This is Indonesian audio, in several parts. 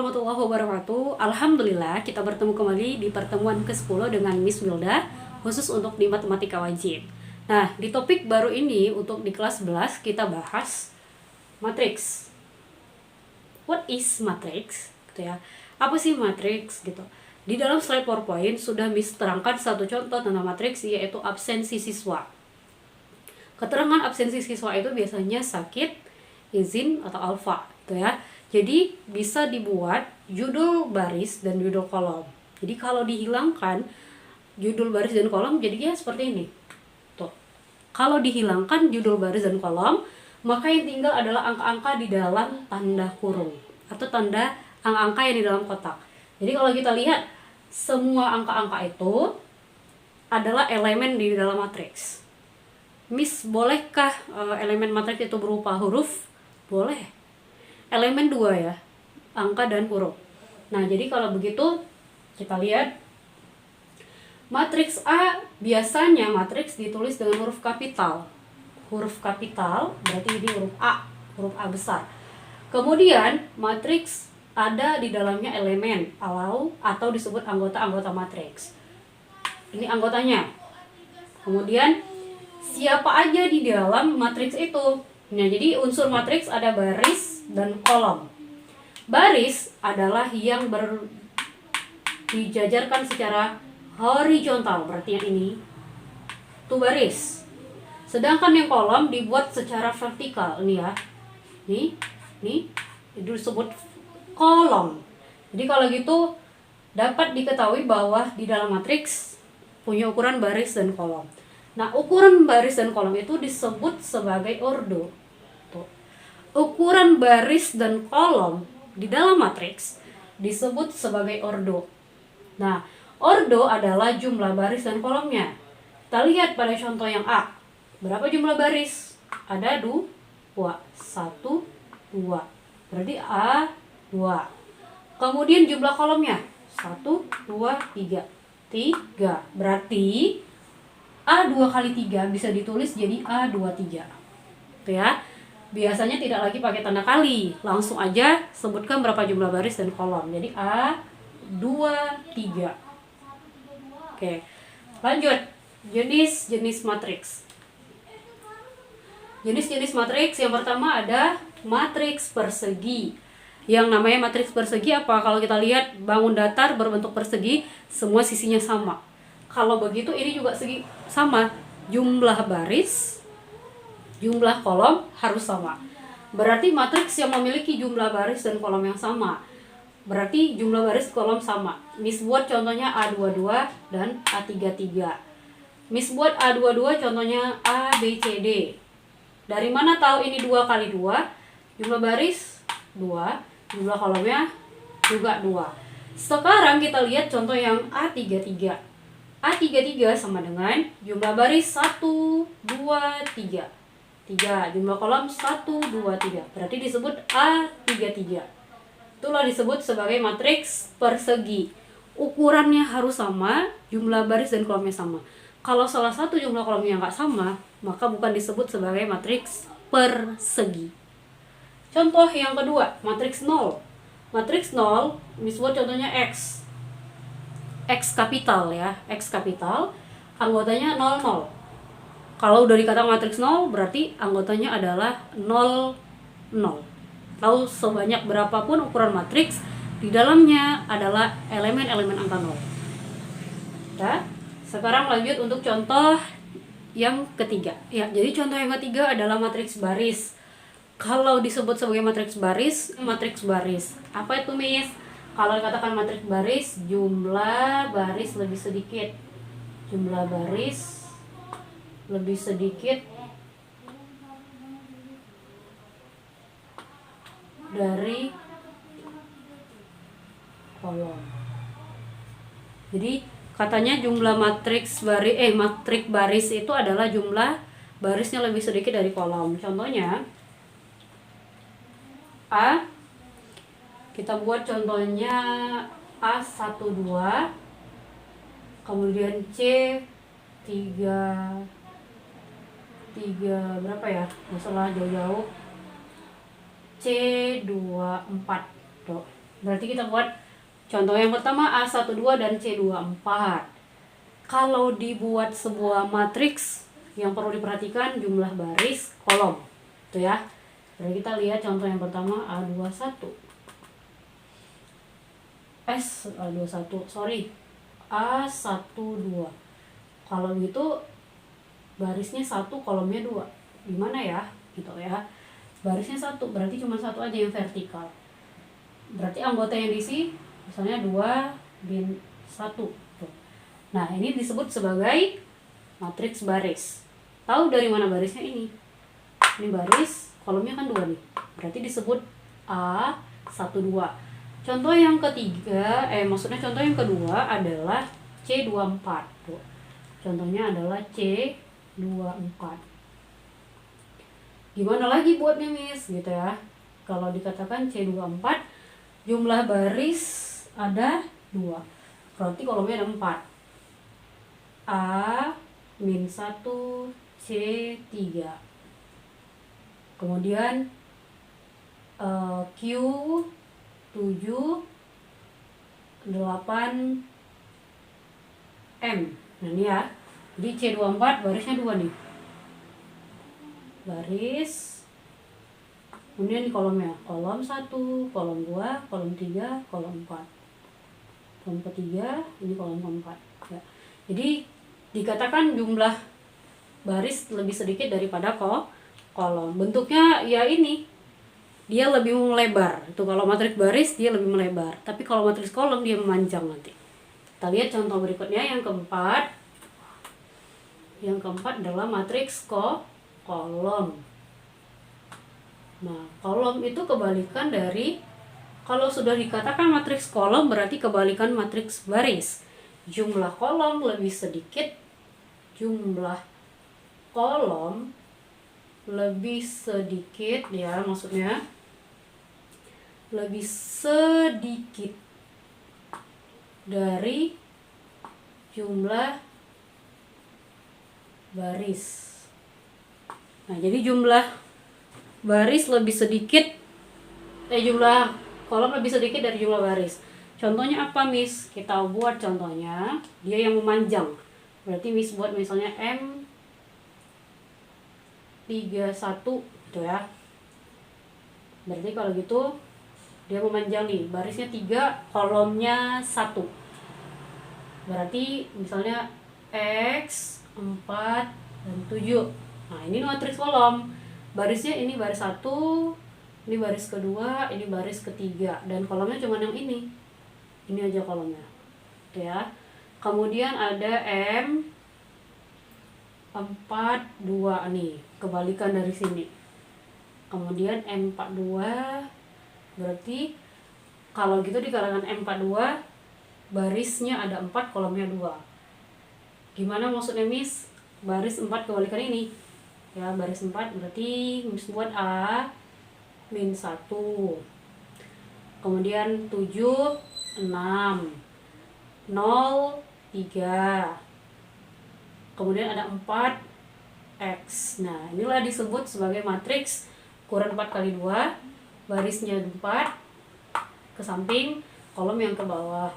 warahmatullahi wabarakatuh. Alhamdulillah kita bertemu kembali di pertemuan ke-10 dengan Miss Wilda, khusus untuk di matematika wajib. Nah, di topik baru ini untuk di kelas 11 kita bahas matriks. What is matriks? Gitu ya. Apa sih matriks gitu? Di dalam slide PowerPoint sudah Miss terangkan satu contoh tentang matriks, yaitu absensi siswa. Keterangan absensi siswa itu biasanya sakit, izin, atau alfa gitu ya. Jadi bisa dibuat judul baris dan judul kolom. Jadi kalau dihilangkan judul baris dan kolom jadinya seperti ini. Tuh. Kalau dihilangkan judul baris dan kolom, maka yang tinggal adalah angka-angka di dalam tanda kurung atau tanda angka-angka yang di dalam kotak. Jadi kalau kita lihat semua angka-angka itu adalah elemen di dalam matriks. Miss, bolehkah elemen matriks itu berupa huruf? Boleh. Elemen 2 ya, angka dan huruf. Nah, jadi kalau begitu kita lihat matriks A, biasanya matriks ditulis dengan huruf kapital. Huruf kapital berarti ini huruf A besar. Kemudian matriks ada di dalamnya elemen atau disebut anggota-anggota matriks. Ini anggotanya. Kemudian siapa aja di dalam matriks itu? Nah, jadi unsur matriks ada baris dan kolom. Baris adalah yang dijajarkan secara horizontal, berarti yang ini itu baris. Sedangkan yang kolom dibuat secara vertikal, ini ya. Nih, itu disebut kolom. Jadi kalau gitu dapat diketahui bahwa di dalam matriks punya ukuran baris dan kolom. Nah, ukuran baris dan kolom itu disebut sebagai ordo. Ukuran baris dan kolom di dalam matriks disebut sebagai ordo. Nah, ordo adalah jumlah baris dan kolomnya. Kita lihat pada contoh yang A. Berapa jumlah baris? Ada 2. 1, 2. Berarti A2. Kemudian jumlah kolomnya 1, 2, 3. 3. Berarti A2 kali 3 bisa ditulis jadi A23. Itu ya. Biasanya tidak lagi pakai tanda kali, langsung aja sebutkan berapa jumlah baris dan kolom. Jadi A23. Oke, lanjut. Jenis-jenis matriks. Jenis-jenis matriks yang pertama ada matriks persegi. Yang namanya matriks persegi apa? Kalau kita lihat bangun datar berbentuk persegi, semua sisinya sama. Kalau begitu ini juga segi sama. Jumlah baris, jumlah kolom harus sama. Berarti matriks yang memiliki jumlah baris dan kolom yang sama. Berarti jumlah baris kolom sama. Miss buat contohnya A22 dan A33. Miss buat A22 contohnya A, B, C, D. Dari mana tahu ini 2 kali 2? Jumlah baris 2, jumlah kolomnya juga 2. Sekarang kita lihat contoh yang A33. A33 sama dengan jumlah baris 1, 2, 3. 3, jumlah kolom 1, 2, 3. Berarti disebut A33. Itulah disebut sebagai matriks persegi. Ukurannya harus sama, jumlah baris dan kolomnya sama. Kalau salah satu jumlah kolomnya nggak sama, maka bukan disebut sebagai matriks persegi. Contoh yang kedua, matriks 0. Matriks 0, disebut contohnya X. X kapital ya, X kapital, anggotanya 00. Kalau udah dikatakan matriks 0, berarti anggotanya adalah 0, 0. Lalu sebanyak berapapun ukuran matriks, di dalamnya adalah elemen-elemen angka 0. Ya. Sekarang lanjut untuk contoh yang ketiga. Ya, jadi contoh yang ketiga adalah matriks baris. Kalau disebut sebagai matriks baris. Apa itu, Miss? Kalau dikatakan matriks baris, jumlah baris lebih sedikit. Jumlah baris lebih sedikit dari kolom. Jadi katanya jumlah matriks baris itu adalah jumlah barisnya lebih sedikit dari kolom. Contohnya A, kita buat contohnya A12, kemudian C 3 berapa ya, masalah jauh-jauh, C24 tuh. Berarti kita buat contoh yang pertama A12 dan C24. Kalau dibuat sebuah matriks, yang perlu diperhatikan jumlah baris, kolom. Tuh ya. Jadi kita lihat contoh yang pertama A21. A12. Kalau gitu barisnya 1, kolomnya 2. Gimana ya? Gitu ya. Barisnya 1, berarti cuma 1 aja yang vertikal. Berarti anggota yang diisi misalnya 2 bin 1. Tuh. Nah, ini disebut sebagai matriks baris. Tahu dari mana barisnya ini? Ini baris, kolomnya kan 2 nih. Berarti disebut A12. Contoh yang ketiga, maksudnya contoh yang kedua adalah C24. Tuh. Contohnya adalah C24. Gimana lagi buatnya, Miss? Gitu ya. Kalau dikatakan C24, jumlah baris ada 2. Berarti kolomnya ada 4. A-1, C3. Kemudian Q7, 8, M. Nah ini ya. Jadi C24 barisnya 2 nih. Baris. Kemudian di kolomnya. Kolom 1, kolom 2, kolom 3, kolom 4. Kolom ketiga, ini kolom keempat. Ya. Jadi dikatakan jumlah baris lebih sedikit daripada kolom. Bentuknya ya ini. Dia lebih melebar. Itu kalau matriks baris dia lebih melebar. Tapi kalau matriks kolom dia memanjang nanti. Kita lihat contoh berikutnya yang keempat. Yang keempat adalah matriks kolom. Nah, kolom itu kebalikan dari, kalau sudah dikatakan matriks kolom berarti kebalikan matriks baris. Jumlah kolom lebih sedikit, jumlah kolom lebih sedikit ya, maksudnya lebih sedikit dari jumlah baris. Nah, jadi jumlah baris lebih sedikit, jumlah kolom lebih sedikit dari jumlah baris. Contohnya apa, Miss? Kita buat contohnya, dia yang memanjang. Berarti Miss buat misalnya M31 gitu ya. Berarti kalau gitu dia memanjang nih, barisnya 3, kolomnya 1. Berarti misalnya X, 4, dan 7. Nah, ini matriks kolom. Barisnya ini baris 1, ini baris kedua, ini baris ketiga, dan kolomnya cuma yang ini. Ini aja kolomnya. Oke ya. Kemudian ada M42 nih, kebalikan dari sini. Kemudian M42, berarti kalau gitu di kalangan M42 barisnya ada 4, kolomnya 2. Gimana maksudnya, Miss? Baris 4 kebalikan ini. Ya, baris 4 berarti Miss buat A-1. Kemudian 7, 6, 0, 3. Kemudian ada 4, X. Nah, inilah disebut sebagai matriks ukuran 4 kali 2, barisnya 4 ke samping, kolom yang ke bawah.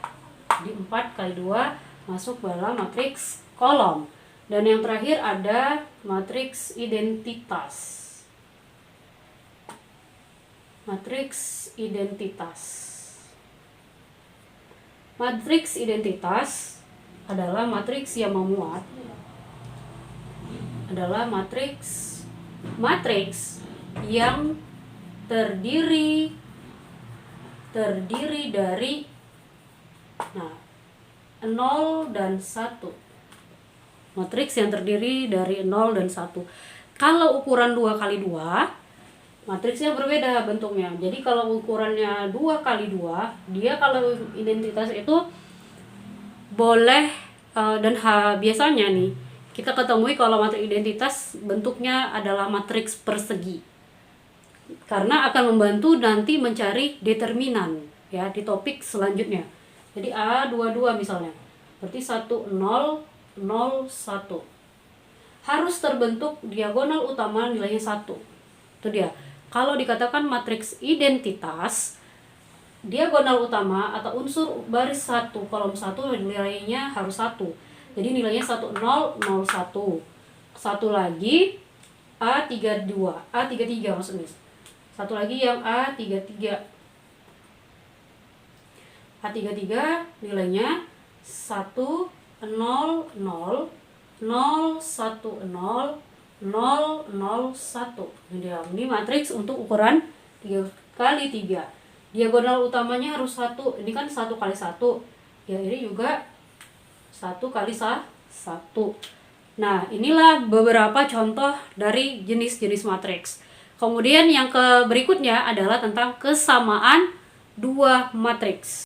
Di 4 kali 2 masuk dalam matriks kolom. Dan yang terakhir ada matriks identitas. Matriks identitas. Matriks identitas adalah matriks yang memuat, adalah matriks yang terdiri dari 0 dan 1. Matriks yang terdiri dari 0 dan 1. Kalau ukuran 2 kali 2, matriksnya berbeda bentuknya. Jadi kalau ukurannya 2 kali 2, dia kalau identitas itu boleh dan biasanya nih kita ketemui kalau matriks identitas bentuknya adalah matriks persegi. Karena akan membantu nanti mencari determinan ya di topik selanjutnya. Jadi A22 misalnya. Berarti 1 0 0 1. Harus terbentuk diagonal utama nilainya 1. Itu dia. Kalau dikatakan matriks identitas, diagonal utama atau unsur baris 1 kolom 1 nilainya harus 1. Jadi nilainya 1001. Satu lagi A32, A33 maksudnya. Satu lagi yang A33. A33 nilainya 100 010 001. Ini matriks untuk ukuran 3x3. Diagonal utamanya harus 1. Ini kan 1 kali 1. Ya, ini juga 1 kali 1. Nah, inilah beberapa contoh dari jenis-jenis matriks. Kemudian yang berikutnya adalah tentang kesamaan dua matriks.